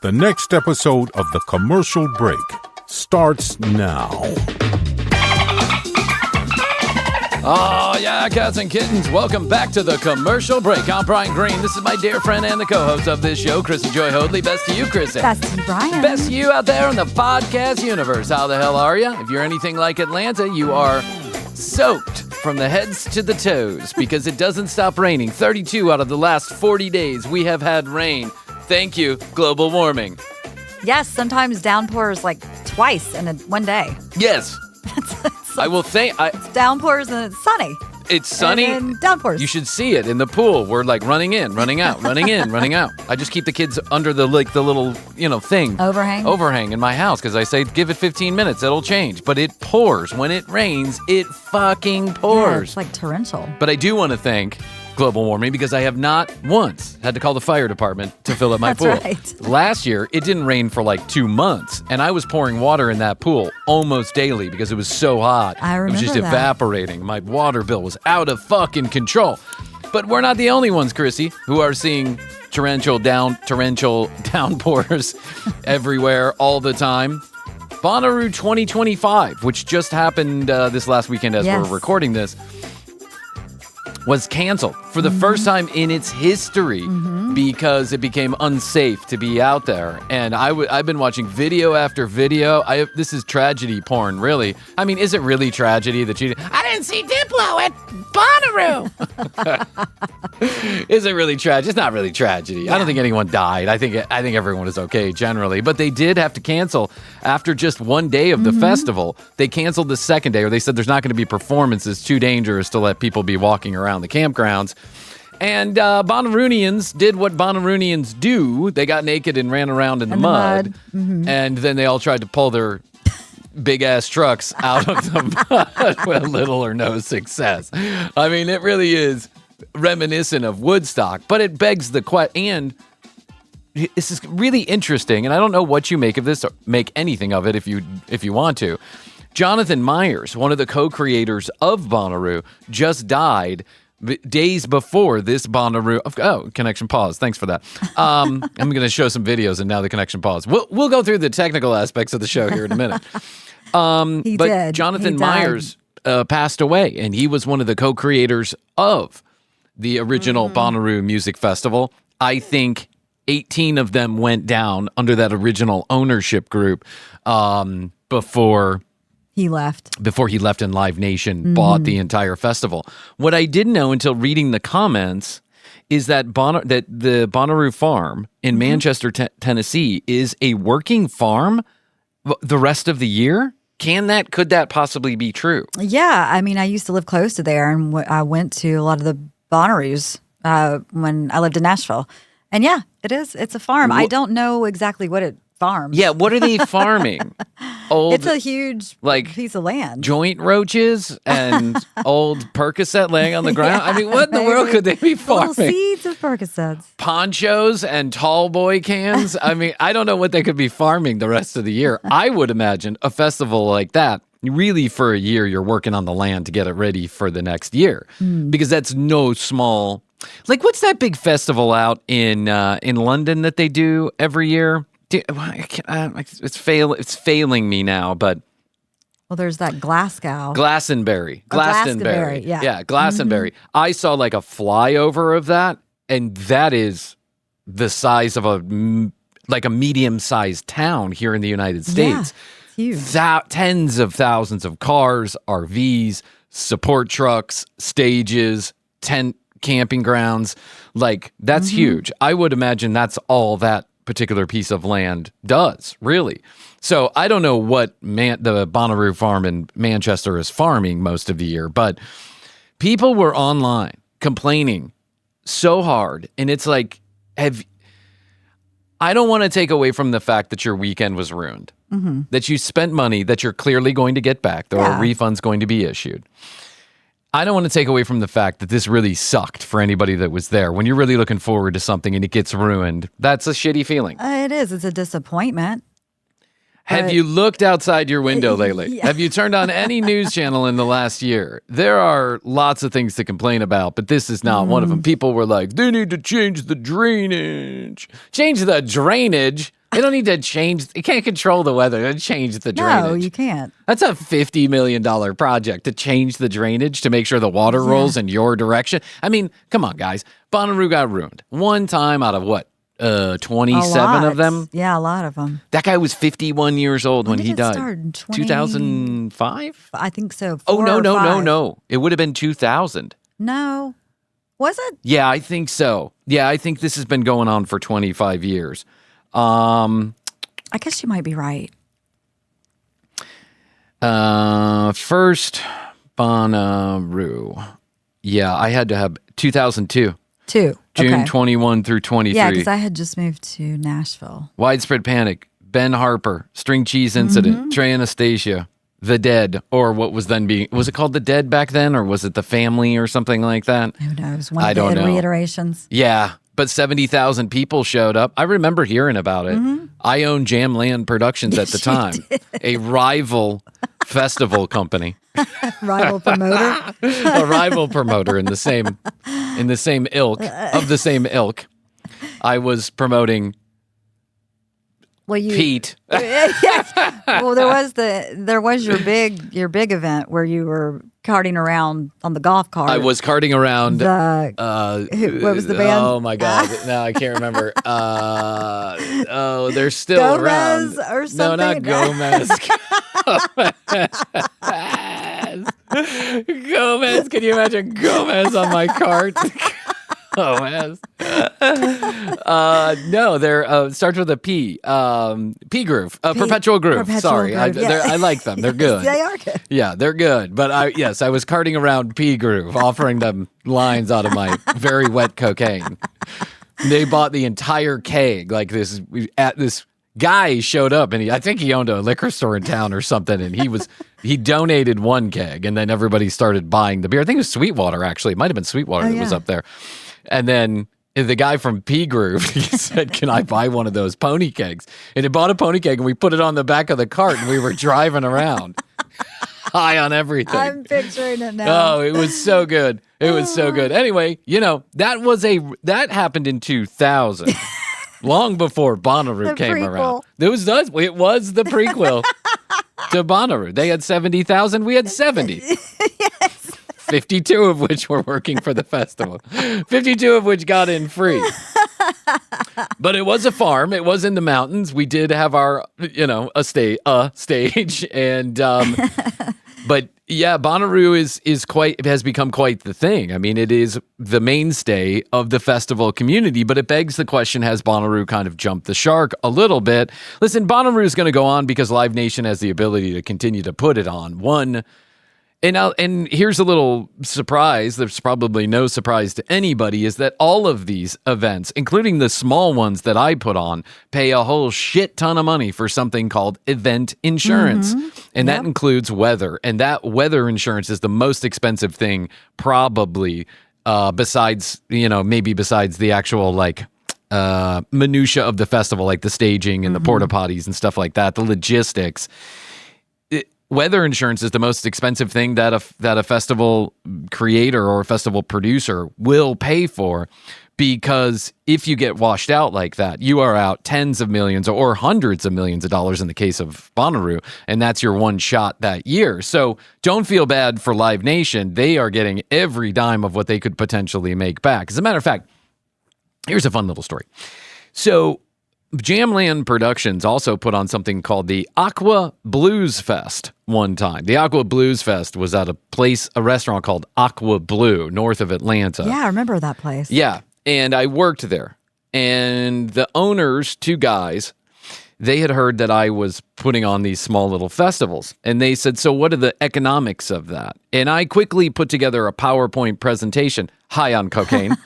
The next episode of The Commercial Break starts now. Oh, yeah, cats and kittens. Welcome back to The Commercial Break. I'm Bryan Green. This is my dear friend and the co-host of this show, Krissy Joy Hoadley. Best to you, Krissy. Best to you, Bryan. Best to you out there in the podcast universe. How the hell are you? If you're anything like Atlanta, you are soaked from the heads to the toes because it doesn't stop raining. 32 out of the last 40 days we have had rain. Thank you, global warming. Yes, sometimes downpours like twice in one day. Yes. I will think. It's downpours and it's sunny. It's sunny. And then downpours. You should see it in the pool. We're like running in, running out, running in, running out. I just keep the kids under the little, thing. Overhang in my house because I say, give it 15 minutes. It'll change. But it pours. When it rains, it fucking pours. Yeah, it's like torrential. But I do want to thank global warming because I have not once had to call the fire department to fill up my pool. Right. Last year, it didn't rain for like 2 months, and I was pouring water in that pool almost daily because it was so hot. I remember it was just that. evaporating. My water bill was out of fucking control. But we're not the only ones, Krissy, who are seeing torrential downpours everywhere all the time. Bonaroo 2025, which just happened this last weekend as we're recording this, was canceled for the first time in its history because it became unsafe to be out there. And I've been watching video after video. This is tragedy porn, really. I mean, is it really tragedy that I didn't see Diplo at Bonaroo? Is it really tragic? It's not really tragedy. Yeah. I don't think anyone died. I think everyone is okay generally. But they did have to cancel after just one day of the festival. They canceled the second day, or they said there's not going to be performances, too dangerous to let people be walking around the campgrounds. And Bonaroonians did what Bonaroonians do. They got naked and ran around in the mud. And then they all tried to pull their big-ass trucks out of the mud with little or no success. I mean, it really is reminiscent of Woodstock. But it begs the question, and this is really interesting, and I don't know what you make of this, or make anything of it if you want to. Jonathan Myers, one of the co-creators of Bonaroo, just died days before this Bonaroo. Oh, connection pause. Thanks for that. I'm going to show some videos, and now the connection pause. We'll go through the technical aspects of the show here in a minute. Jonathan Myers passed away, and he was one of the co-creators of the original Bonaroo Music Festival. I think 18 of them went down under that original ownership group before he left and Live Nation bought the entire festival. What I didn't know until reading the comments is that the Bonaroo farm in Manchester, Tennessee is a working farm the rest of the year. Could that possibly be true? Yeah, I mean, I used to live close to there, and I went to a lot of the Bonaroos when I lived in Nashville. And yeah, it is. It's a farm. I don't know exactly what it farms. Yeah, what are they farming? It's a huge piece of land. Joint roaches and old Percocet laying on the ground. I mean, what in the world could they be farming? Little seeds of Percocets. Ponchos and tall boy cans. I mean, I don't know what they could be farming the rest of the year. I would imagine a festival like that, really for a year, you're working on the land to get it ready for the next year. Because that's no small... Like, what's that big festival out in London that they do every year? It's failing me now, but... Well, there's that Glastonbury. Glastonbury. Yeah, Glastonbury. I saw like a flyover of that, and that is the size of a medium-sized town here in the United States. Yeah, it's huge. Tens of thousands of cars, RVs, support trucks, stages, tent camping grounds. Like, that's huge. I would imagine that's all that particular piece of land does, really. So I don't know what the Bonaroo farm in Manchester is farming most of the year, but people were online complaining so hard, and it's like, I don't want to take away from the fact that your weekend was ruined, that you spent money that you're clearly going to get back. There are refunds going to be issued. I don't want to take away from the fact that this really sucked for anybody that was there. When you're really looking forward to something and it gets ruined, that's a shitty feeling. It is. It's a disappointment. Have you looked outside your window lately? Yeah. Have you turned on any news channel in the last year? There are lots of things to complain about, but this is not one of them. People were like, they need to change the drainage. Change the drainage? They don't need to change. You can't control the weather. They change the drainage. No, you can't. That's a $50 million project to change the drainage to make sure the water rolls in your direction. I mean, come on, guys. Bonaroo got ruined one time out of what? 27 of them? Yeah, a lot of them. That guy was 51 years old when he died. Start? 2005? I think so. Oh, no. It would have been 2000. No. Was it? Yeah, I think so. Yeah, I think this has been going on for 25 years. I guess you might be right. First, Bonaroo. Yeah, I had to have 2002. June 21 through 23. Yeah, because I had just moved to Nashville. Widespread Panic, Ben Harper, String Cheese Incident, Trey Anastasia, The Dead, or what was then being, was it called The Dead back then, or was it The Family or something like that? Who knows? One of the reiterations. Yeah, but 70,000 people showed up. I remember hearing about it. I owned Jamland Productions at the time, a rival festival company. Rival promoter? A rival promoter in the same ilk, of the same ilk. I was promoting Pete. Yes. Well, there was your big event where you were karting around on the golf cart. I was karting around. What was the band? Oh my God! No, I can't remember. They're still Gomez around. Or something? No, not Gomez. Gomez. Can you imagine Gomez on my cart? Gomez. No, they're starts with a P. P Groove. Perpetual Groove. Sorry, Groove. I like them. They're good. They are good. Yeah, they're good. But I was karting around P Groove, offering them lines out of my very wet cocaine. They bought the entire keg. Like this guy showed up, and I think he owned a liquor store in town or something, and he donated one keg, and then everybody started buying the beer. I think it was Sweetwater, actually. It might have been Sweetwater that was up there. And then the guy from P Groove, he said, "Can I buy one of those pony kegs?" And he bought a pony keg, and we put it on the back of the cart, and we were driving around, high on everything. I'm picturing it now. Oh, it was so good. It was so good. Anyway, that happened in 2000. Long before Bonaroo came around. It was the prequel to Bonaroo. They had 70,000. We had 70. Yes. 52 of which were working for the festival. 52 of which got in free. But it was a farm. It was in the mountains. We did have our, a stage. And, but yeah, Bonaroo has become quite the thing. I mean, it is the mainstay of the festival community, but it begs the question, has Bonaroo kind of jumped the shark a little bit? Listen, Bonaroo is going to go on because Live Nation has the ability to continue to put it on. And here's a little surprise. There's probably no surprise to anybody, is that all of these events, including the small ones that I put on, pay a whole shit ton of money for something called event insurance. And that includes weather. And that weather insurance is the most expensive thing, probably, besides the actual minutia of the festival, like the staging and the porta potties and stuff like that, the logistics. Weather insurance is the most expensive thing that a festival creator or a festival producer will pay for, because if you get washed out like that, you are out tens of millions or hundreds of millions of dollars in the case of Bonaroo, and that's your one shot that year. So don't feel bad for Live Nation. They are getting every dime of what they could potentially make back. As a matter of fact, here's a fun little story. So Jamland Productions also put on something called the Aqua Blues Fest one time. The Aqua Blues Fest was at a restaurant called Aqua Blue, north of Atlanta. Yeah, I remember that place. Yeah, and I worked there. And the owners, two guys, they had heard that I was putting on these small little festivals. And they said, "So what are the economics of that?" And I quickly put together a PowerPoint presentation, high on cocaine,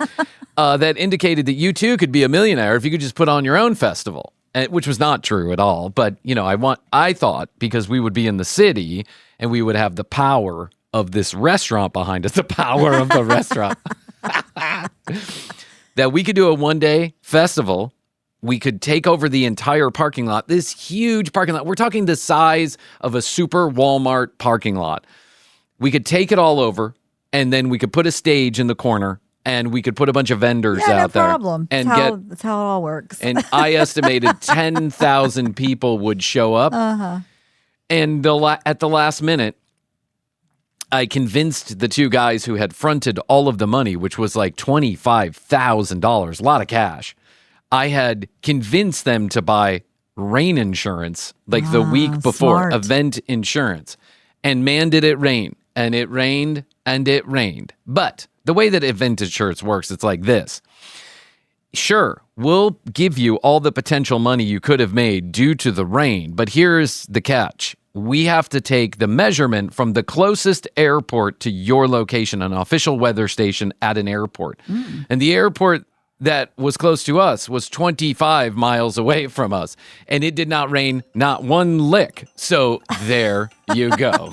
that indicated that you too could be a millionaire if you could just put on your own festival, which was not true at all. But, I thought, because we would be in the city and we would have the power of this restaurant behind us, the power of the restaurant, that we could do a one-day festival. We could take over the entire parking lot, this huge parking lot. We're talking the size of a super Walmart parking lot. We could take it all over, and then we could put a stage in the corner, and we could put a bunch of vendors Yeah, no out there. problem. And That's how it all works. and I estimated 10,000 people would show up. And at the last minute, I convinced the two guys who had fronted all of the money, which was like $25,000, a lot of cash. I had convinced them to buy rain insurance like the week before, smart. event insurance. And man, did it rain. And it rained and it rained. But the way that event insurance works, it's like this. Sure, we'll give you all the potential money you could have made due to the rain, but here's the catch. We have to take the measurement from the closest airport to your location, an official weather station at an airport. And the airport that was close to us was 25 miles away from us, and it did not rain not one lick. So there you go.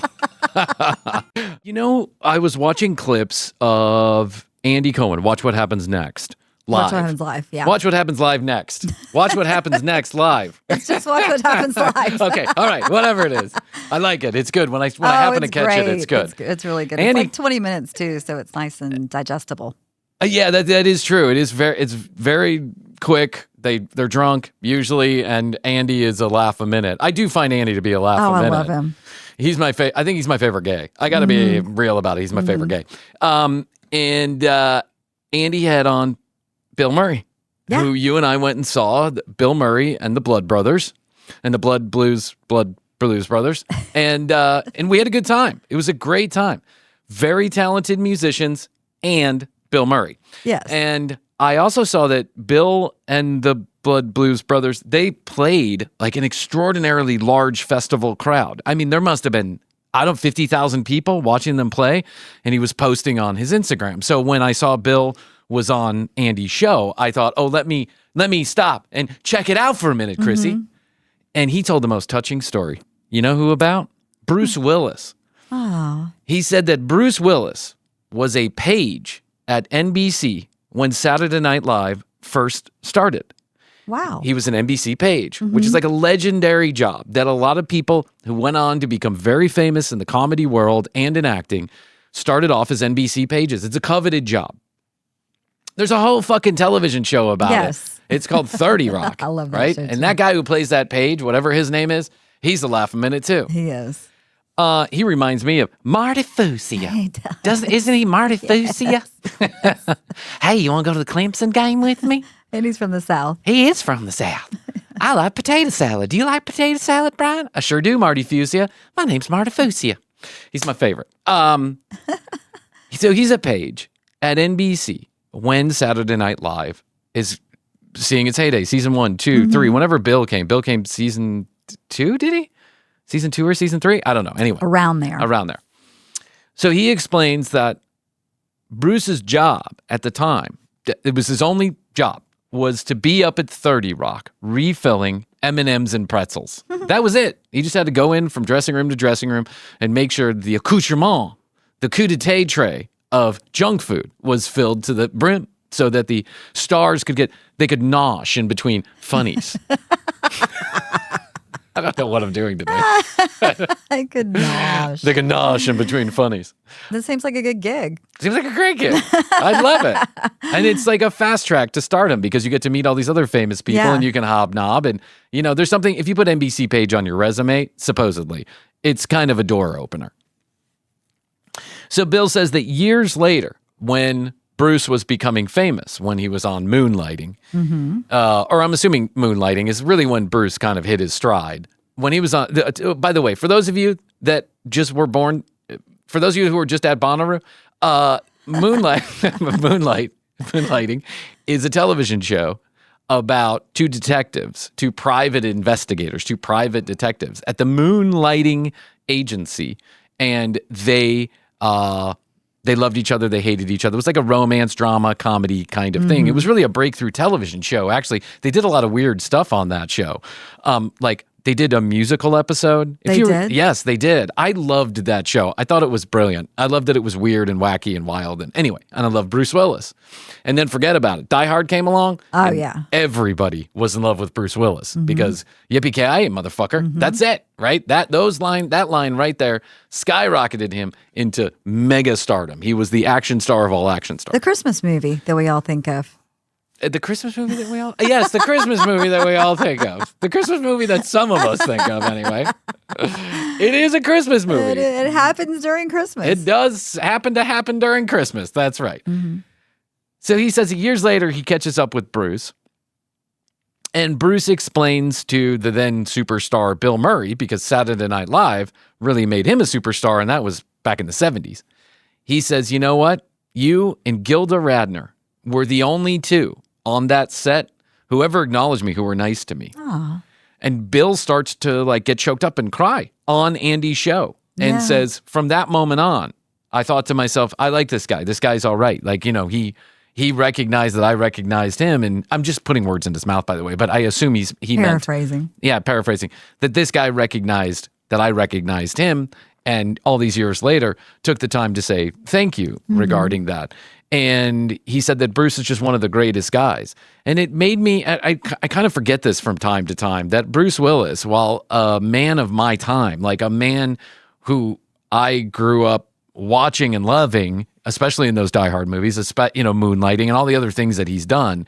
You know, I was watching clips of Andy Cohen, Watch What Happens Next. Live. Watch What Happens Live, yeah. Watch What Happens Live next. Watch What Happens Next live. It's just Watch What Happens Live. Okay, all right, whatever it is. I like it. It's good. When I happen to catch it, it's good. It's really good. Andy, It's like 20 minutes too, so it's nice and digestible. Yeah, that is true. It's very quick. They're drunk usually, and Andy is a laugh a minute. I do find Andy to be a laugh a minute. I love him. He's my I think he's my favorite gay. I got to be real about it. He's my favorite gay. And Andy had on Bill Murray, who you and I went and saw. Bill Murray and the Blood Brothers, and the Blood Blues Brothers, and we had a good time. It was a great time. Very talented musicians and Bill Murray. Yes. And I also saw that Bill and the Blood Blues Brothers, they played like an extraordinarily large festival crowd. I mean, there must have been, 50,000 people watching them play, and he was posting on his Instagram. So when I saw Bill was on Andy's show, I thought, oh, let me stop and check it out for a minute, Krissy. And he told the most touching story. You know who about? Bruce Willis. Oh. He said that Bruce Willis was a page at NBC when Saturday Night Live first started. Wow. He was an NBC page, which is like a legendary job that a lot of people who went on to become very famous in the comedy world and in acting started off as NBC pages. It's a coveted job. There's a whole fucking television show about it. It's called 30 Rock. I love that right? show, too. And that guy who plays that page, whatever his name is, he's a laugh a minute too. He is. He reminds me of Marty Fusia. He does. Isn't he Marty Fusia? Hey, you want to go to the Clemson game with me? And he's from the South. He is from the South. I like potato salad. Do you like potato salad, Brian? I sure do, Marty Fusia. My name's Marty Fusia. He's my favorite. So he's a page at NBC when Saturday Night Live is seeing its heyday. Season 1, 2, 3. Whenever Bill came season 2, did he? Season 2 or season 3? I don't know. Anyway. Around there. So he explains that Bruce's job at the time, it was his only job, was to be up at 30 Rock refilling M&Ms and pretzels. That was it. He just had to go in from dressing room to dressing room and make sure the accoutrement, the coup-de-té tray of junk food was filled to the brim so that the stars could nosh in between funnies. I don't know what I'm doing today. I could nosh. They can nosh in between funnies. This seems like a good gig. Seems like a great gig. I love it. And it's like a fast track to stardom because you get to meet all these other famous people and you can hobnob. And, there's something, if you put NBC page on your resume, supposedly, it's kind of a door opener. So Bill says that years later, when Bruce was becoming famous, when he was on Moonlighting, or I'm assuming Moonlighting is really when Bruce kind of hit his stride. When he was on, by the way, for those of you that just were born, for those of you who were just at Bonaroo, Moonlighting is a television show about two private investigators, two private detectives at the Moonlighting Agency, and they loved each other. They hated each other. It was like a romance, drama, comedy kind of thing. It was really a breakthrough television show. Actually, they did a lot of weird stuff on that show. Like They did a musical episode. They did? Yes, they did. I loved that show. I thought it was brilliant. I loved that it was weird and wacky and wild. And anyway, and I love Bruce Willis. And then forget about it. Die Hard came along. Oh, and yeah. Everybody was in love with Bruce Willis because yippee-ki-yay, motherfucker. That's it, right? That line right there skyrocketed him into mega stardom. He was the action star of all action stars. The Christmas movie that we all think of. The Christmas movie that we all... Yes, the Christmas movie that we all think of. The Christmas movie that some of us think of, anyway. It is a Christmas movie. It happens during Christmas. It does happen during Christmas. That's right. So he says years later, he catches up with Bruce. And Bruce explains to the then superstar Bill Murray, because Saturday Night Live really made him a superstar, and that was back in the 70s. He says, you know what? You and Gilda Radner were the only two on that set who ever acknowledged me, who were nice to me. Aww. And Bill starts to like get choked up and cry on Andy's show and says, from that moment on, I thought to myself, I like this guy. This guy's all right. Like, you know, he recognized that I recognized him. And I'm just putting words in his mouth, by the way, but I assume he Paraphrasing. paraphrasing, that this guy recognized that I recognized him. And all these years later, took the time to say thank you regarding that. And he said that Bruce is just one of the greatest guys. And it made me, I kind of forget this from time to time, that Bruce Willis, while a man of my time, like a man who I grew up watching and loving, especially in those Die Hard movies, Moonlighting and all the other things that he's done,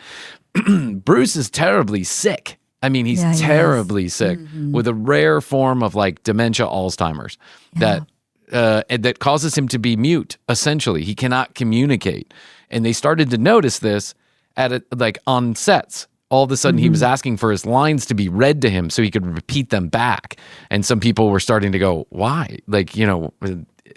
Bruce is terribly sick. I mean, he's terribly sick with a rare form of like dementia, Alzheimer's, that causes him to be mute. Essentially, he cannot communicate. And they started to notice this on sets. All of a sudden, he was asking for his lines to be read to him so he could repeat them back. And some people were starting to go, "Why? Like, you know,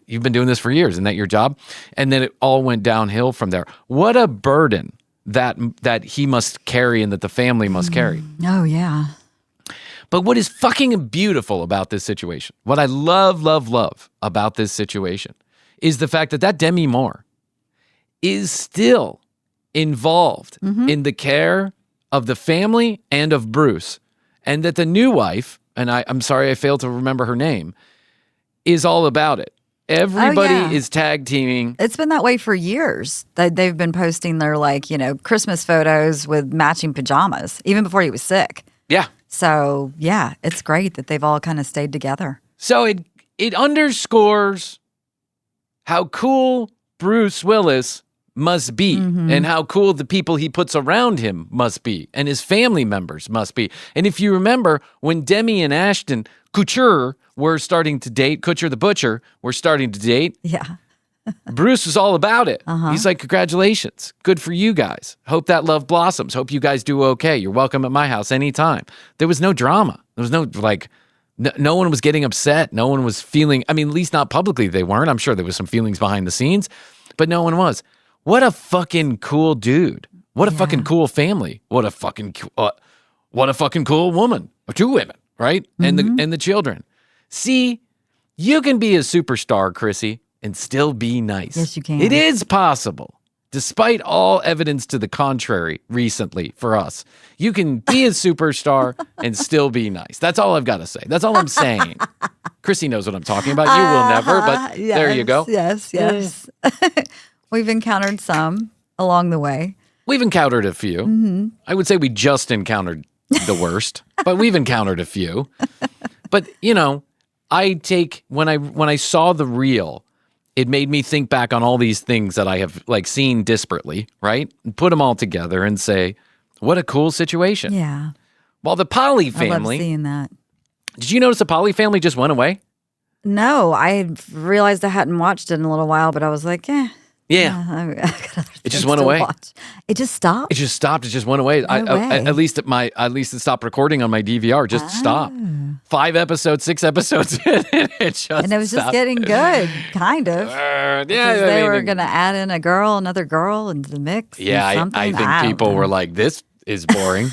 you've been doing this for years. Isn't that your job?" And then it all went downhill from there. What a burden that he must carry and that the family must carry. Oh, yeah. But what is fucking beautiful about this situation, what I love, love, love about this situation is the fact that Demi Moore is still involved in the care of the family and of Bruce. And that the new wife, and I'm sorry I failed to remember her name, is all about it. Everybody is tag teaming. It's been that way for years. They've been posting their Christmas photos with matching pajamas, even before he was sick. Yeah. So, yeah, it's great that they've all kind of stayed together. So it underscores how cool Bruce Willis must be and how cool the people he puts around him must be and his family members must be. And if you remember when Demi and Ashton Kutcher were starting to date, Kutcher the Butcher were starting to date. Yeah. Bruce was all about it. He's like, congratulations. Good for you guys. Hope that love blossoms. Hope you guys do okay. You're welcome at my house anytime. There was no drama. There was no no one was getting upset. No one was feeling, I mean, at least not publicly they weren't. I'm sure there was some feelings behind the scenes, but no one was. What a fucking cool dude. What a fucking cool family. What a fucking cool woman. Or two women, right? And the children. See, you can be a superstar, Krissy, and still be nice. Yes, you can. It is possible. Despite all evidence to the contrary recently for us, you can be a superstar and still be nice. That's all I've got to say. That's all I'm saying. Krissy knows what I'm talking about. You will never, but there you go. Yes. We've encountered some along the way. We've encountered a few. I would say we just encountered the worst, but we've encountered a few. But, you know, when I saw the reel, it made me think back on all these things that I have seen disparately, right? And put them all together and say, what a cool situation. Yeah. While the Polly family, I love seeing that. Did you notice the Polly family just went away? No, I realized I hadn't watched it in a little while, but I was like, Yeah. I got other It just things went to away. watch. It just stopped? It just stopped. It just went away. No way. At least it stopped recording on my DVR. Just stopped. 5 episodes, 6 episodes in, and it just And it was just stopped. getting good, kind of. Because they were going to add in another girl into the mix. Yeah, I think people were like, "This is boring.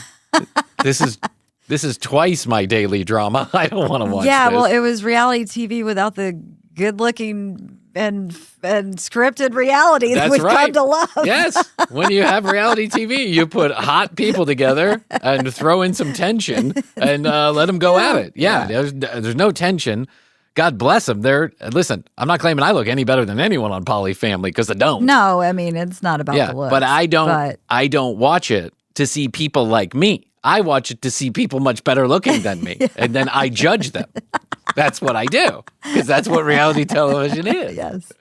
This is twice my daily drama. I don't want to watch." Yeah, this. well, it was reality TV without the good-looking and scripted reality that we've come to love. Yes. When you have reality TV, you put hot people together and throw in some tension and let them go at it. Yeah. There's no tension. God bless them. Listen, I'm not claiming I look any better than anyone on Poly Family because I don't. No, I mean, it's not about the looks. But I don't watch it to see people like me. I watch it to see people much better looking than me. And then I judge them. That's what I do because that's what reality television is. Yes.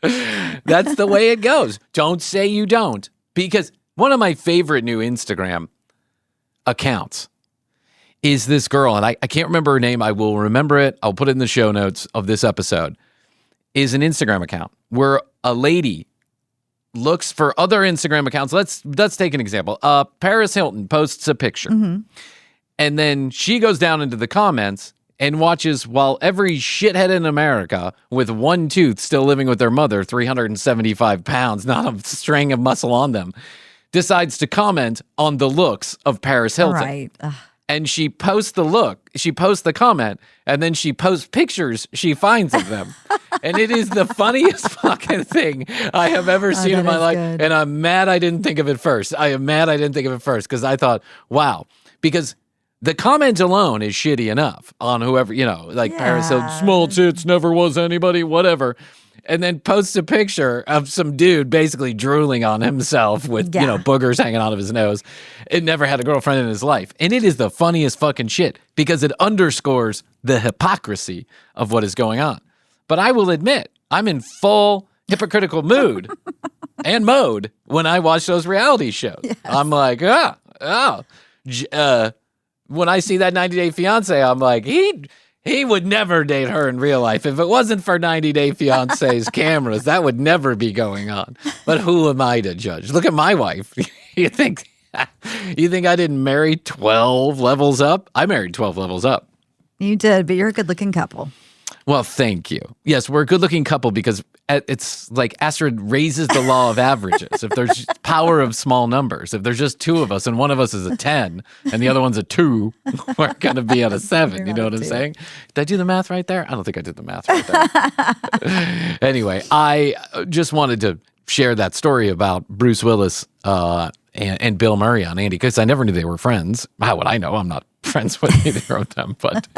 That's the way it goes. Don't say you don't. Because one of my favorite new Instagram accounts is this girl, and I can't remember her name. I will remember it. I'll put it in the show notes of this episode, is an Instagram account where a lady looks for other Instagram accounts. Let's take an example. Paris Hilton posts a picture, and then she goes down into the comments and watches while every shithead in America with one tooth still living with their mother, 375 pounds, not a string of muscle on them, decides to comment on the looks of Paris Hilton. Right. And she posts the comment, and then she posts pictures she finds of them. And it is the funniest fucking thing I have ever seen in my life. Good. And I'm mad I didn't think of it first. Because I thought, wow. Because the comment alone is shitty enough on whoever, Paris Hilton, small tits, never was anybody, whatever. And then posts a picture of some dude basically drooling on himself with, boogers hanging out of his nose. It never had a girlfriend in his life. And it is the funniest fucking shit because it underscores the hypocrisy of what is going on. But I will admit, I'm in full hypocritical mood and mode when I watch those reality shows. Yes. I'm like, when I see that 90 Day Fiance, I'm like, he would never date her in real life. If it wasn't for 90 Day Fiance's cameras, that would never be going on. But who am I to judge? Look at my wife. You think I didn't marry 12 levels up? I married 12 levels up. You did, but you're a good-looking couple. Well, thank you. Yes, we're a good-looking couple because it's like Astrid raises the law of averages. If there's power of small numbers, if there's just two of us and one of us is a 10 and the other one's a 2, we're going to be at a 7. You know what I'm saying? Did I do the math right there? I don't think I did the math right there. Anyway, I just wanted to share that story about Bruce Willis and Bill Murray on Andy because I never knew they were friends. How would I know? I'm not friends with either of them, but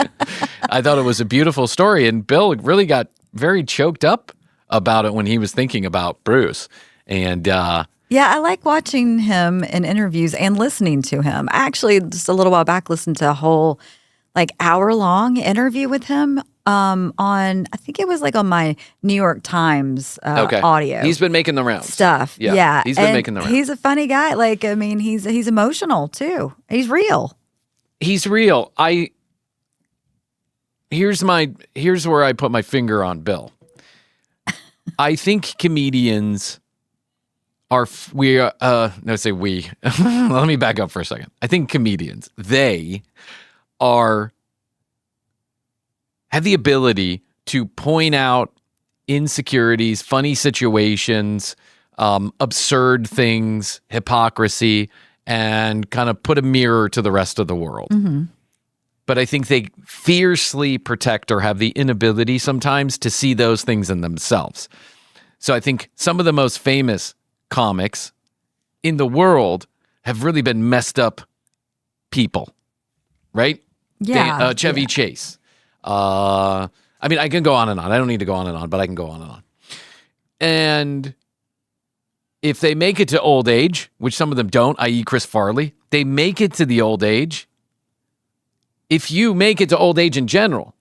I thought it was a beautiful story. And Bill really got very choked up about it when he was thinking about Bruce. And yeah, I like watching him in interviews and listening to him. I actually, just a little while back, listened to a whole hour-long interview with him on, I think it was on my New York Times audio. He's been making the rounds. Stuff. Yeah. He's been making the rounds. He's a funny guy. He's emotional too. He's real. He's real. Here's where I put my finger on Bill. I think comedians let me back up for a second. I think comedians, they have the ability to point out insecurities, funny situations, absurd things, hypocrisy, and kind of put a mirror to the rest of the world. Mm-hmm. But I think they fiercely protect or have the inability sometimes to see those things in themselves. So I think some of the most famous comics in the world have really been messed up people, right? Yeah. Chevy Chase. I can go on and on. I don't need to go on and on, but I can go on and on. And if they make it to old age, which some of them don't, i.e. Chris Farley, they make it to the old age. If you make it to old age in general,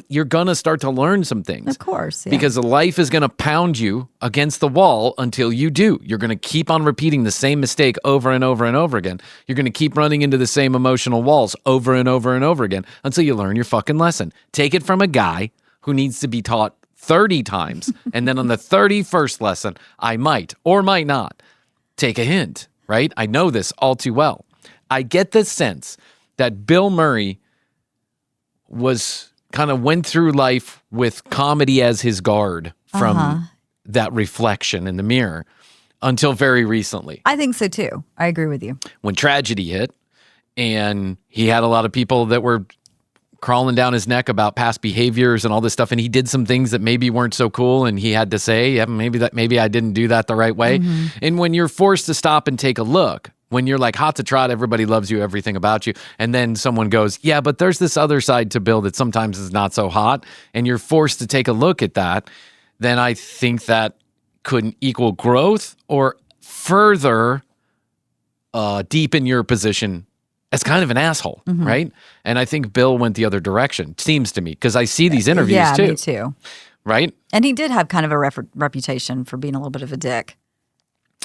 you're going to start to learn some things. Of course. Yeah. Because life is going to pound you against the wall until you do. You're going to keep on repeating the same mistake over and over and over again. You're going to keep running into the same emotional walls over and over and over again until you learn your fucking lesson. Take it from a guy who needs to be taught 30 times. And then on the 31st lesson, I might or might not take a hint, right? I know this all too well. I get the sense that Bill Murray went through life with comedy as his guard from that reflection in the mirror until very recently. I think so too. I agree with you. When tragedy hit and he had a lot of people that were crawling down his neck about past behaviors and all this stuff. And he did some things that maybe weren't so cool. And he had to say, yeah, maybe I didn't do that the right way. And when you're forced to stop and take a look, when you're like hot to trot, everybody loves you, everything about you. And then someone goes, yeah, but there's this other side to Bill that sometimes is not so hot. And you're forced to take a look at that. Then I think that could equal growth or further deepen your position as kind of an asshole, right? And I think Bill went the other direction, seems to me, because I see these interviews too. Yeah, me too. Right? And he did have kind of a reputation for being a little bit of a dick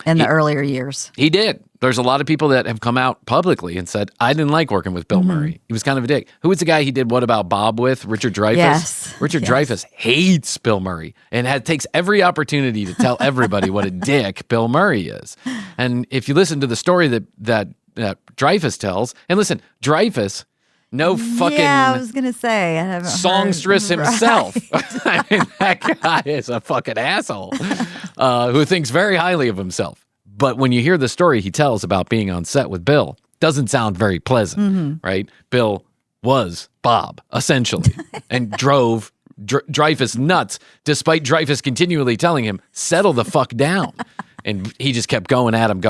in the earlier years. He did. There's a lot of people that have come out publicly and said, I didn't like working with Bill Murray. He was kind of a dick. Who was the guy he did What About Bob with? Richard Dreyfuss? Yes. Richard Dreyfuss hates Bill Murray and takes every opportunity to tell everybody what a dick Bill Murray is. And if you listen to the story that Dreyfuss tells, and listen, Dreyfuss, no fucking Yeah, I was going to say. I haven't songstress heard. himself. I mean, that guy is a fucking asshole who thinks very highly of himself. But when you hear the story he tells about being on set with Bill, doesn't sound very pleasant, right? Bill was Bob, essentially, and drove Dreyfuss nuts, despite Dreyfuss continually telling him, settle the fuck down. And he just kept going at him,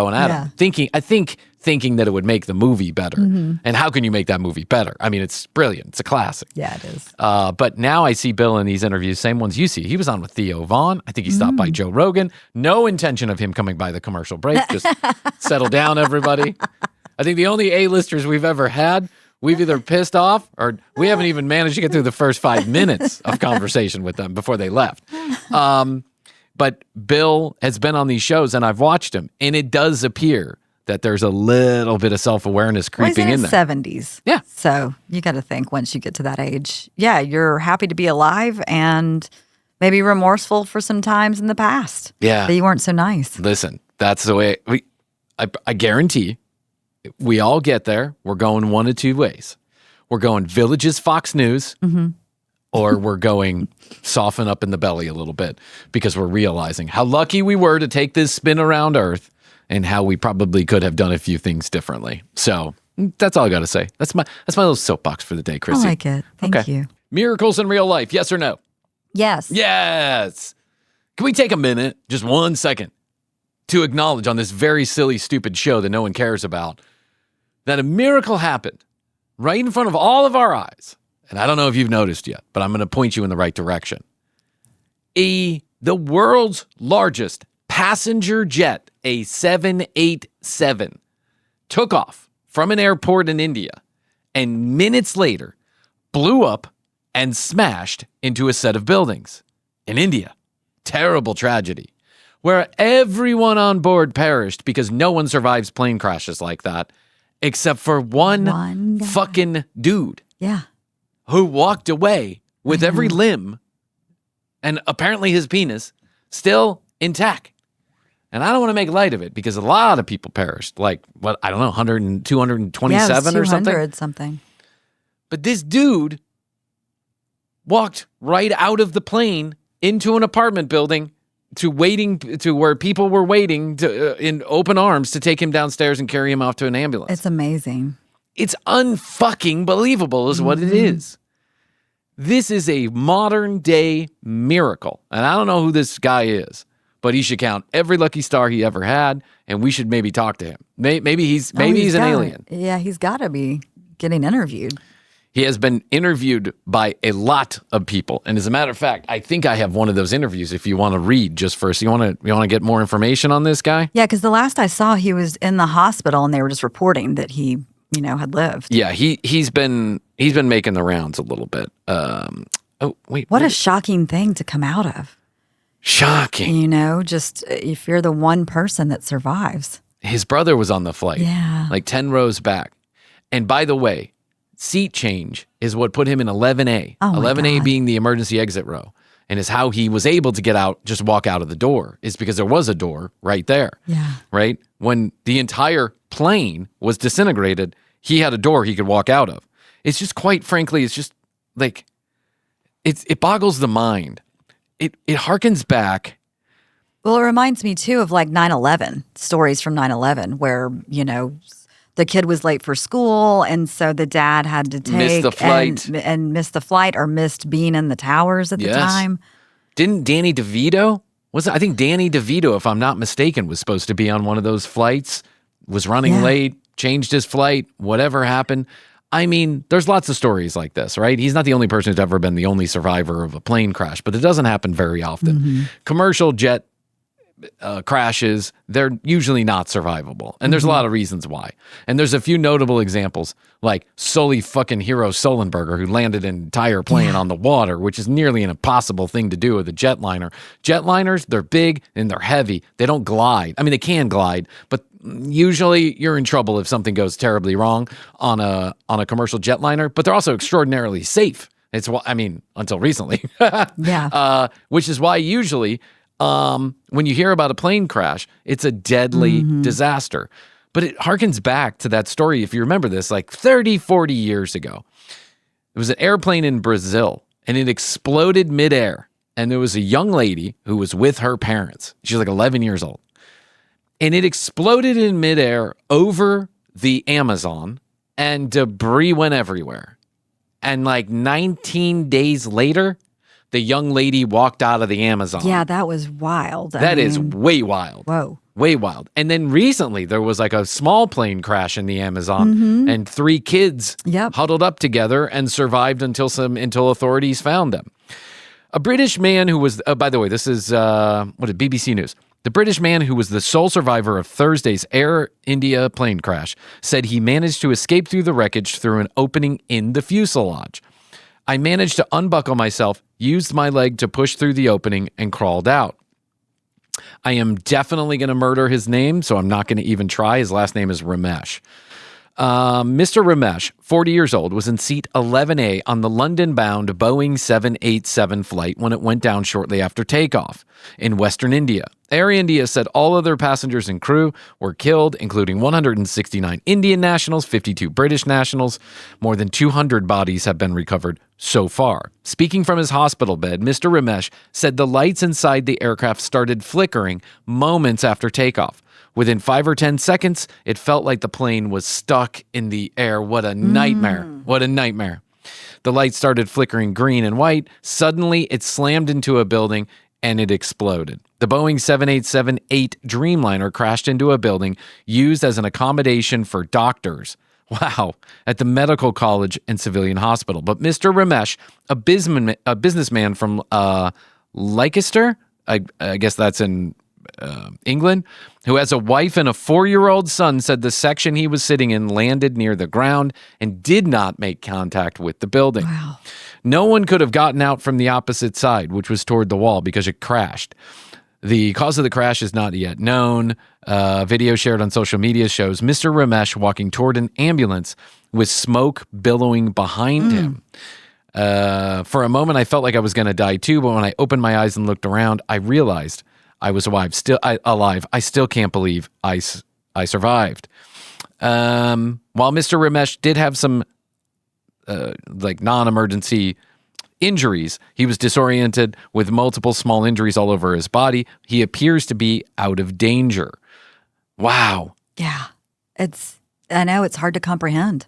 thinking that it would make the movie better. And how can you make that movie better? I mean, it's brilliant. It's a classic. Yeah, it is. But now I see Bill in these interviews, same ones you see. He was on with Theo Vaughn. I think he stopped by Joe Rogan. No intention of him coming by the commercial break. Just settle down, everybody. I think the only A-listers we've ever had, we've either pissed off or we haven't even managed to get through the first 5 minutes of conversation with them before they left. But Bill has been on these shows and I've watched him, and it does appear that there's a little bit of self-awareness creeping in there. 70s. Yeah. So you got to think once you get to that age, yeah, you're happy to be alive and maybe remorseful for some times in the past. Yeah. That you weren't so nice. Listen, that's the way I guarantee we all get there. We're going one of two ways. We're going Village's Fox News, or we're going soften up in the belly a little bit because we're realizing how lucky we were to take this spin around Earth and how we probably could have done a few things differently. So that's all I got to say. That's my little soapbox for the day, Krissy. I like it. Thank you. Miracles in real life, yes or no? Yes. Yes. Can we take a minute, just 1 second, to acknowledge on this very silly, stupid show that no one cares about, that a miracle happened right in front of all of our eyes. And I don't know if you've noticed yet, but I'm going to point you in the right direction. The world's largest passenger jet, a 787, took off from an airport in India and minutes later blew up and smashed into a set of buildings in India. Terrible tragedy where everyone on board perished because no one survives plane crashes like that except for one guy. fucking dude. Yeah. Who walked away with every limb and apparently his penis still intact. And I don't want to make light of it because a lot of people perished. Like, what, I don't know, 100 and 227 or something? something. But this dude walked right out of the plane into an apartment building to where people were waiting in open arms to take him downstairs and carry him off to an ambulance. It's amazing. It's unfucking believable is what it is. This is a modern day miracle. And I don't know who this guy is, but he should count every lucky star he ever had, and we should maybe talk to him. Maybe he's an alien. Yeah, he's got to be getting interviewed. He has been interviewed by a lot of people. And as a matter of fact, I think I have one of those interviews if you want to read just first. You want to get more information on this guy? Yeah, because the last I saw, he was in the hospital and they were just reporting that he had lived. Yeah, he's been making the rounds a little bit. What a shocking thing to come out of. Shocking. Just if you're the one person that survives. His brother was on the flight. Yeah. Like 10 rows back. And by the way, seat change is what put him in 11A. Oh my 11A God. being the emergency exit row. And is how he was able to get out, just walk out of the door, is because there was a door right there. Yeah. Right? When the entire plane was disintegrated, he had a door he could walk out of. It's just, quite frankly, it's just like, it boggles the mind. It harkens back. Well, it reminds me too of like 9/11, stories from 9/11 where, the kid was late for school, and so the dad had to take Missed the flight. and missed the flight or missed being in the towers at the time. Didn't Danny DeVito? I think Danny DeVito, if I'm not mistaken, was supposed to be on one of those flights, was running late, changed his flight, whatever happened. I mean, there's lots of stories like this, right? He's not the only person who's ever been the only survivor of a plane crash, but it doesn't happen very often. Commercial jet crashes, they're usually not survivable. And there's a lot of reasons why. And there's a few notable examples, like Sully fucking Hero Sullenberger, who landed an entire plane on the water, which is nearly an impossible thing to do with a jetliner. Jetliners, they're big and they're heavy. They don't glide. I mean, they can glide, but usually you're in trouble if something goes terribly wrong on a commercial jetliner, but they're also extraordinarily safe. Until recently. Which is why usually when you hear about a plane crash, it's a deadly disaster. But it harkens back to that story, if you remember this, like 30, 40 years ago. It was an airplane in Brazil, and it exploded midair. And there was a young lady who was with her parents. She was like 11 years old. And it exploded in midair over the Amazon, and debris went everywhere. And like 19 days later, the young lady walked out of the Amazon. Yeah, that was wild. That is way wild. Whoa. Way wild. And then recently, there was like a small plane crash in the Amazon, and 3 kids huddled up together and survived until authorities found them. A British man who was, by the way, this is BBC News. The British man who was the sole survivor of Thursday's Air India plane crash said he managed to escape through the wreckage through an opening in the fuselage. I managed to unbuckle myself, used my leg to push through the opening, and crawled out. I am definitely going to murder his name, so I'm not going to even try. His last name is Ramesh. Mr. Ramesh, 40 years old, was in seat 11A on the London-bound Boeing 787 flight when it went down shortly after takeoff in Western India. Air India said all other passengers and crew were killed, including 169 Indian nationals, 52 British nationals. More than 200 bodies have been recovered so far. Speaking from his hospital bed, Mr. Ramesh said the lights inside the aircraft started flickering moments after takeoff. Within 5 or 10 seconds, it felt like the plane was stuck in the air. What a nightmare. What a nightmare. The lights started flickering green and white. Suddenly, it slammed into a building and it exploded. The Boeing 787-8 Dreamliner crashed into a building used as an accommodation for doctors. Wow, at the medical college and civilian hospital. But Mr. Ramesh, a businessman from Leicester, I guess that's in England, who has a wife and a 4-year-old son, said the section he was sitting in landed near the ground and did not make contact with the building. Wow. No one could have gotten out from the opposite side, which was toward the wall, because it crashed. The cause of the crash is not yet known. Video shared on social media shows Mr. Ramesh walking toward an ambulance with smoke billowing behind him. For a moment, I felt like I was going to die too, but when I opened my eyes and looked around, I realized I was alive. I still can't believe I survived. While Mr. Ramesh did have some non-emergency injuries, he was disoriented with multiple small injuries all over his body. He appears to be out of danger. Wow. Yeah. I know it's hard to comprehend.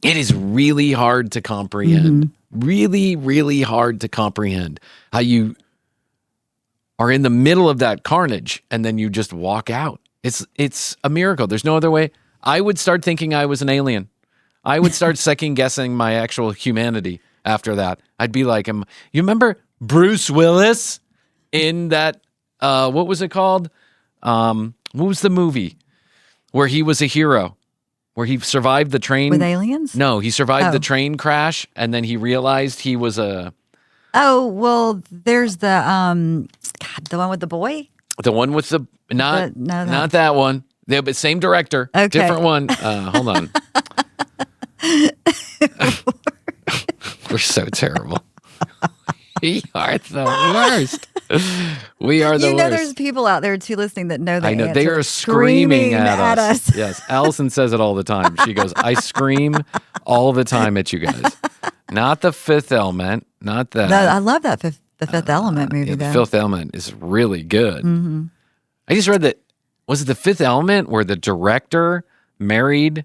It is really hard to comprehend. Really, really hard to comprehend how you are in the middle of that carnage and then you just walk out. It's a miracle. There's no other way. I would start thinking I was an alien. I would start second guessing my actual humanity after that. I'd be like, you remember Bruce Willis in that, what was it called? What was the movie where he was a hero? Where he survived the train. With aliens? No, he survived the train crash and then he realized he was a... Oh, well, there's the one with the boy? The one with the... Not that one. Yeah, but same director. Okay. Different one. Hold on. We're so terrible. We are the worst. We are the worst. There's people out there too listening that know the I know. answer. They are screaming at us. us. Yes. Allison says it all the time. She goes, I scream all the time at you guys. Not The Fifth Element. Not that. No, I love that the Fifth Element movie. Yeah, the Fifth Element is really good. I just read that, was it The Fifth Element where the director married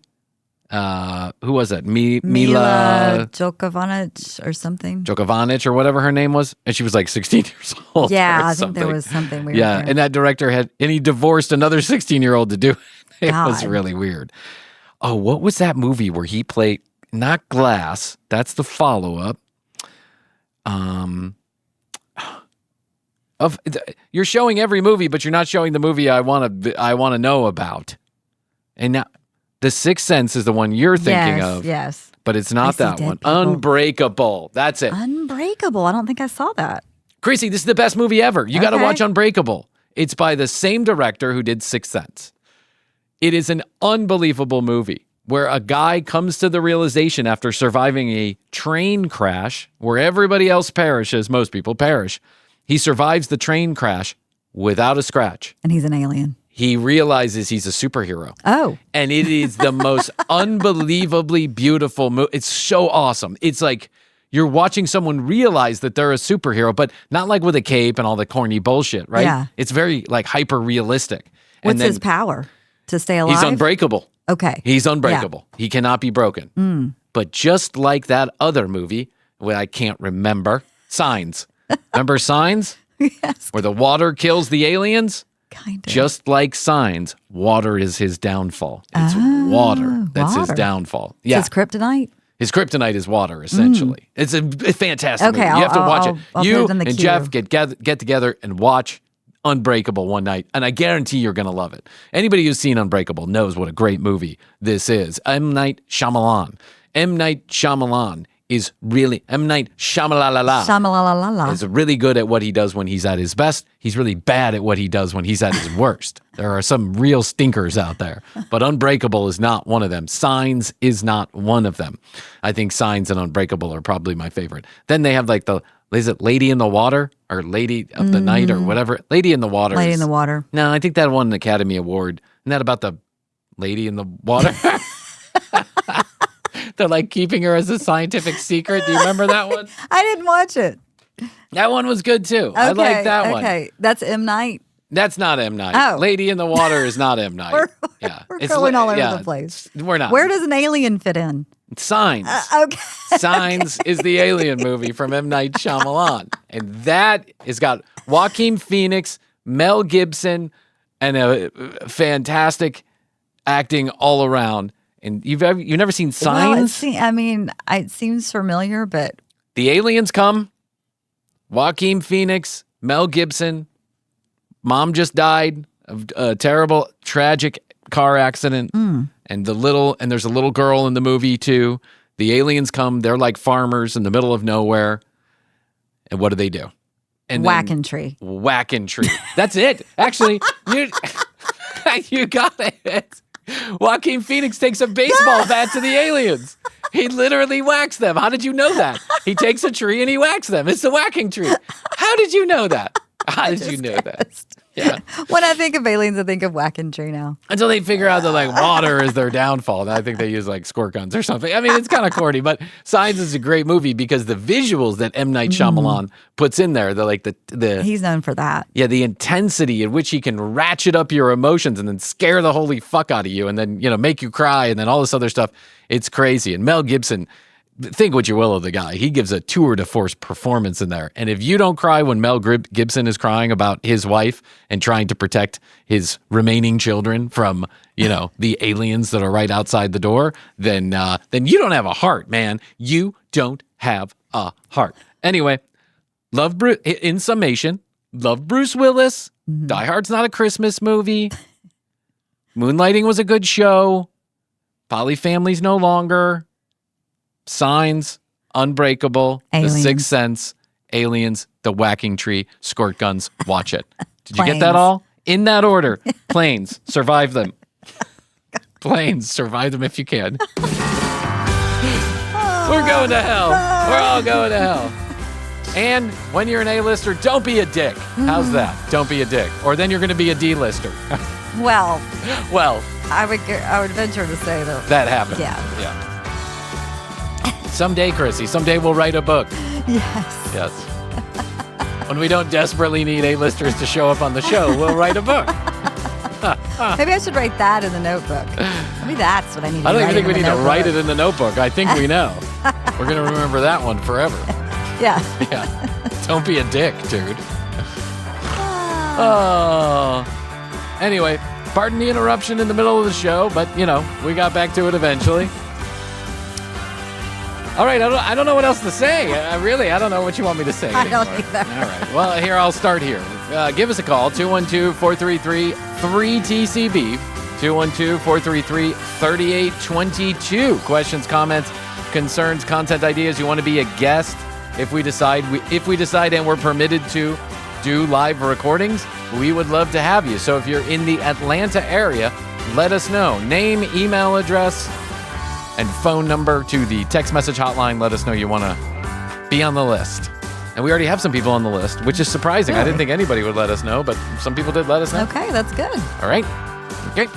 Who was it? Mila Djokovic or something. Djokovic or whatever her name was. And she was like 16 years old. Yeah, or I think there something. was something weird. Yeah, there. and that director he divorced another 16-year-old to do it. It was God. really weird. Oh, what was that movie where he played, not Glass, that's the follow-up. You're showing every movie, but you're not showing the movie I want to know about. And now, The Sixth Sense is the one you're thinking of. Yes. But it's not see that dead one. people. Unbreakable. That's it. Unbreakable. I don't think I saw that. Krissy, this is the best movie ever. You got to Okay. watch Unbreakable. It's by the same director who did Sixth Sense. It is an unbelievable movie where a guy comes to the realization after surviving a train crash where everybody else perishes, most people perish. He survives the train crash without a scratch. And he's an alien. He realizes he's a superhero. Oh. And it is the most unbelievably beautiful movie. It's so awesome. It's like you're watching someone realize that they're a superhero, but not like with a cape and all the corny bullshit, right? Yeah. It's very like hyper realistic. What's his power? To stay alive? He's unbreakable. Okay. He's unbreakable. He cannot be broken. But just like that other movie, where I can't remember, Signs. Remember Signs? Yes. Where the water kills the aliens? Kind of. Just like Signs, water is his downfall. It's water that's his water. downfall. Yeah. His kryptonite? His kryptonite is water, essentially. It's a fantastic Okay, movie. You have to watch I'll it. put You it in the and queue. Jeff get together and watch Unbreakable one night, and I guarantee you're going to love it. Anybody who's seen Unbreakable knows what a great movie this is. M. Night Shyamalan. M. Night Shyamalan is really M. Night Shyamalan Shamalalala. is really good at what he does when he's at his best. He's really bad at what he does when he's at his worst. There are some real stinkers out there, but Unbreakable is not one of them. Signs is not one of them. I think Signs and Unbreakable are probably my favorite. Then they have like is it Lady in the Water or Lady of the Night or whatever? Lady in the Water. Lady in the Water. No, I think that won an Academy Award. Isn't that about the lady in the water? They're like keeping her as a scientific secret. Do you remember that one? I didn't watch it. That one was good too. I like that one. Okay. That's M. Night. That's not M. Night. Oh. Lady in the Water is not M. Night. We're going all over the place. We're not. Where does an alien fit in? Signs. Okay. Signs is the alien movie from M. Night Shyamalan. And that has got Joaquin Phoenix, Mel Gibson, and a fantastic acting all around. And you've never seen Signs? Well, it seems familiar, but The aliens come. Joaquin Phoenix, Mel Gibson. Mom just died of a terrible, tragic car accident. And there's a little girl in the movie too. The aliens come. They're like farmers in the middle of nowhere. And what do? And whacking tree. Whacking tree. That's it. Actually, you got it. Joaquin Phoenix takes a baseball bat to the aliens. He literally whacks them. How did you know that? He takes a tree and he whacks them. It's the whacking tree. How did you know that? How did you know that? Yeah. When I think of aliens, I think of whacking tree now. Until they figure out that like water is their downfall. And I think they use like squirt guns or something. I mean, it's kind of corny, but Signs is a great movie because the visuals that M. Night Shyamalan puts in there, they're like the He's known for that. yeah, the intensity in which he can ratchet up your emotions and then scare the holy fuck out of you and then, make you cry and then all this other stuff. It's crazy. And Mel Gibson, think what you will of the guy. He gives a tour de force performance in there. And if you don't cry when Mel Gibson is crying about his wife and trying to protect his remaining children from, the aliens that are right outside the door, then you don't have a heart, man. You don't have a heart. Anyway, in summation, love Bruce Willis. Die Hard's not a Christmas movie. Moonlighting was a good show. Poly Family's no longer. Signs, Unbreakable, Aliens. The Sixth Sense, Aliens, The Whacking Tree, Squirt Guns. Watch it. Did you get Planes. that all? In that order. Planes, survive them. Planes, survive them if you can. We're going to hell. We're all going to hell. And when you're an A-lister, don't be a dick. How's that? Don't be a dick. Or then you're going to be a D-lister. Well, Well, I would venture to say that. that happened. Yeah. Someday, Krissy, someday we'll write a book. Yes. Yes. When we don't desperately need A-listers to show up on the show, we'll write a book. Maybe I should write that in the notebook. Maybe that's what I need to I don't even think we need to notebook. write it in the notebook. I think we know. We're going to remember that one forever. Yeah. Yeah. Don't be a dick, dude. Oh. Anyway, pardon the interruption in the middle of the show, but, we got back to it eventually. All right, I don't know what else to say. I don't know what you want me to say I don't anymore. either. All right, well, here, I'll start here. Give us a call, 212-433-3TCB, 212-433-3822. Questions, comments, concerns, content ideas. You want to be a guest if we decide and we're permitted to do live recordings, we would love to have you. So if you're in the Atlanta area, let us know. Name, email address, and phone number to the text message hotline. Let us know you want to be on the list. And we already have some people on the list, which is surprising. Really? I didn't think anybody would let us know, but some people did let us know. Okay, that's good. All right. Okay.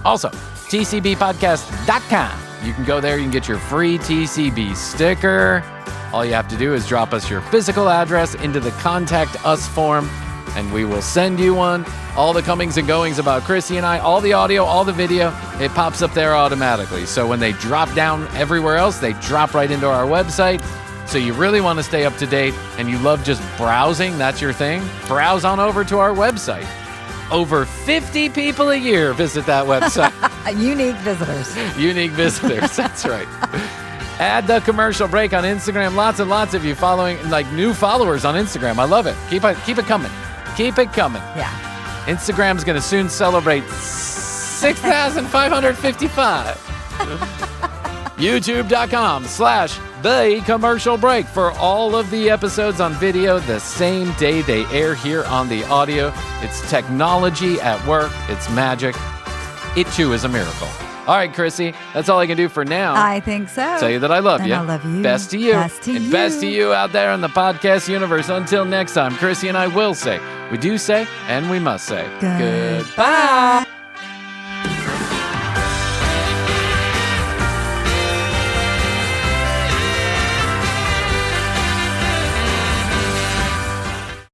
Also, tcbpodcast.com. You can go there. You can get your free TCB sticker. All you have to do is drop us your physical address into the Contact Us form, and we will send you one. All the comings and goings about Krissy and I, all the audio, all the video, it pops up there automatically. So when they drop down everywhere else, they drop right into our website. So you really want to stay up to date and you love just browsing, that's your thing, browse on over to our website. Over 50 people a year visit that website. Unique visitors. Unique visitors, that's right. Add the commercial break on Instagram. Lots and lots of you following, like new followers on Instagram. I love it. Keep it coming. Keep it coming. Yeah. Instagram's going to soon celebrate 6,555. YouTube.com/The Commercial Break for all of the episodes on video the same day they air here on the audio. It's technology at work. It's magic. It too is a miracle. All right, Krissy, that's all I can do for now. I think so. Tell you that I love And you. I love you. Best to you. Best to and you. best to you out there in the podcast universe. Until next time, Krissy and I will say, we do say, and we must say, Goodbye. goodbye.